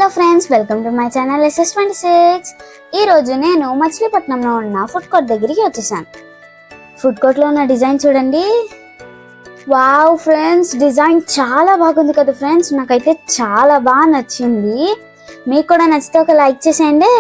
Hello friends, welcome to my channel SS26. ఈరోజు నేను మచిలీపట్నంలో ఉన్న ఫుడ్ కోర్ట్ దగ్గరికి వచ్చేసాను. ఫుడ్ కోర్ట్లో ఉన్న డిజైన్ చూడండి. వావ్ ఫ్రెండ్స్, డిజైన్ చాలా బాగుంది కదా ఫ్రెండ్స్. నాకైతే చాలా బాగా నచ్చింది. మీకు కూడా నచ్చితే ఒక లైక్ చేసేయండి.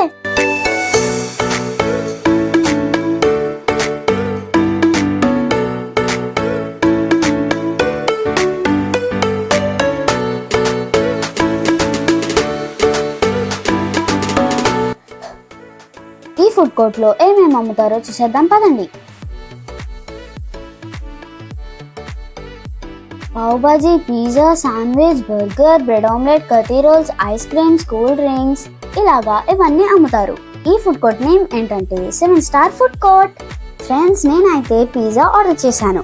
ఈ ఫుడ్ కోర్ట్ లో ఏమేమి అమ్ముతారో చూసేద్దాం పదండి. Pav bhaji, pizza, sandwich, burger, bread omelette, curry rolls, ice creams, cool drinks ఇలాగా ఇవన్నీ అమ్ముతారు. ఈ ఫుడ్ కోర్ట్ నేమ్ ఏంటంటే 7 స్టార్ ఫుడ్ కోర్ట్. ఫ్రెండ్స్, నేనైతే పిజ్జా ఆర్డర్ చేశాను.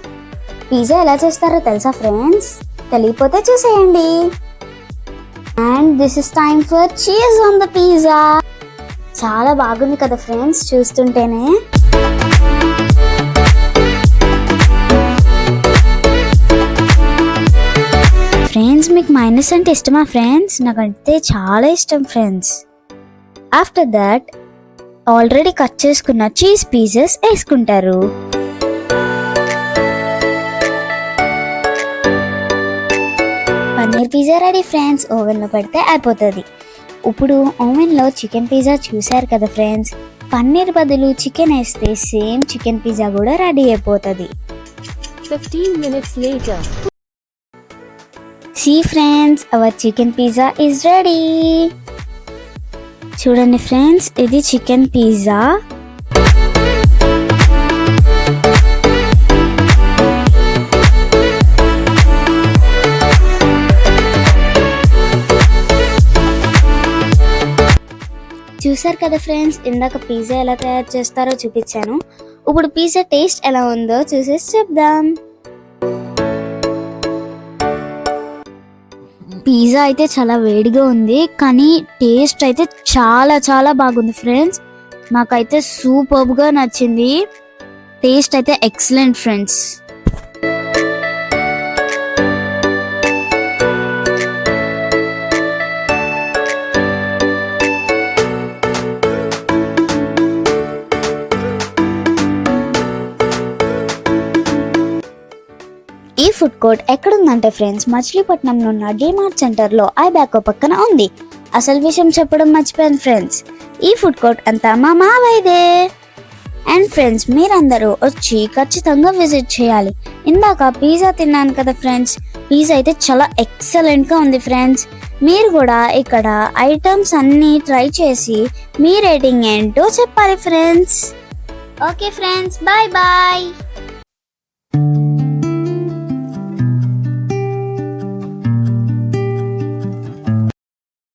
పిజ్జా ఎలా చేస్తారో తెలుసా ఫ్రెండ్స్? తెలియకపోతే చూసేయండి. And this is time for cheese on the pizza. చాలా బాగుంది కదా ఫ్రెండ్స్ చూస్తుంటేనే. ఫ్రెండ్స్, మీకు మైనస్ అంటే ఇష్టమా ఫ్రెండ్స్? నాకంటే చాలా ఇష్టం friends. After that already cut చేసుకున్న చీజ్ పీసెస్ వేసుకుంటారు. Paneer pizza ready friends. ఓవెన్లో పెడితే అయిపోతుంది. ఇప్పుడు ఓవెన్లో చికెన్ పిజ్జా చూసారు కదా ఫ్రెండ్స్. పన్నీర్ బదులు చికెన్ వేస్తే సేమ్ చికెన్ పిజ్జా కూడా రెడీ అయిపోతుంది. 15 minutes later. See friends, our chicken pizza is ready. చూడండి ఫ్రెండ్స్, ఇది చికెన్ పిజ్జా. చూసారు కదా ఫ్రెండ్స్, ఇందాక పిజ్జా ఎలా తయారు చేస్తారో చూపించాను. ఇప్పుడు పిజ్జా టేస్ట్ ఎలా ఉందో చూసేసి చెప్దాం. పిజ్జా అయితే చాలా వేడిగా ఉంది, కానీ టేస్ట్ అయితే చాలా చాలా బాగుంది ఫ్రెండ్స్. నాకైతే సూపర్గా నచ్చింది. టేస్ట్ అయితే ఎక్సలెంట్ ఫ్రెండ్స్. ఈ ఫుడ్ కోర్ట్ ఎక్కడుందంటే ఫ్రెండ్స్, మచిలీపట్నంలో ఉన్న డిమార్ట్ సెంటర్లో ఐబ్యాకో పక్కన ఉంది. అసలు విషయం చెప్పడం మర్చిపోయాను ఫ్రెండ్స్. ఈ ఫుడ్ కోర్ట్ అంతా మా మావైదే. అండ్ ఫ్రెండ్స్, మీరందరూ వచ్చి ఖచ్చితంగా విజిట్ చేయాలి. ఇందాక పిజ్జా తిన్నాను కదా ఫ్రెండ్స్, పిజ్జా అయితే చాలా ఎక్సలెంట్గా ఉంది ఫ్రెండ్స్. మీరు కూడా ఇక్కడ ఐటమ్స్ అన్నీ ట్రై చేసి మీ రేటింగ్ ఏంటో చెప్పాలి friends. Okay friends, bye bye.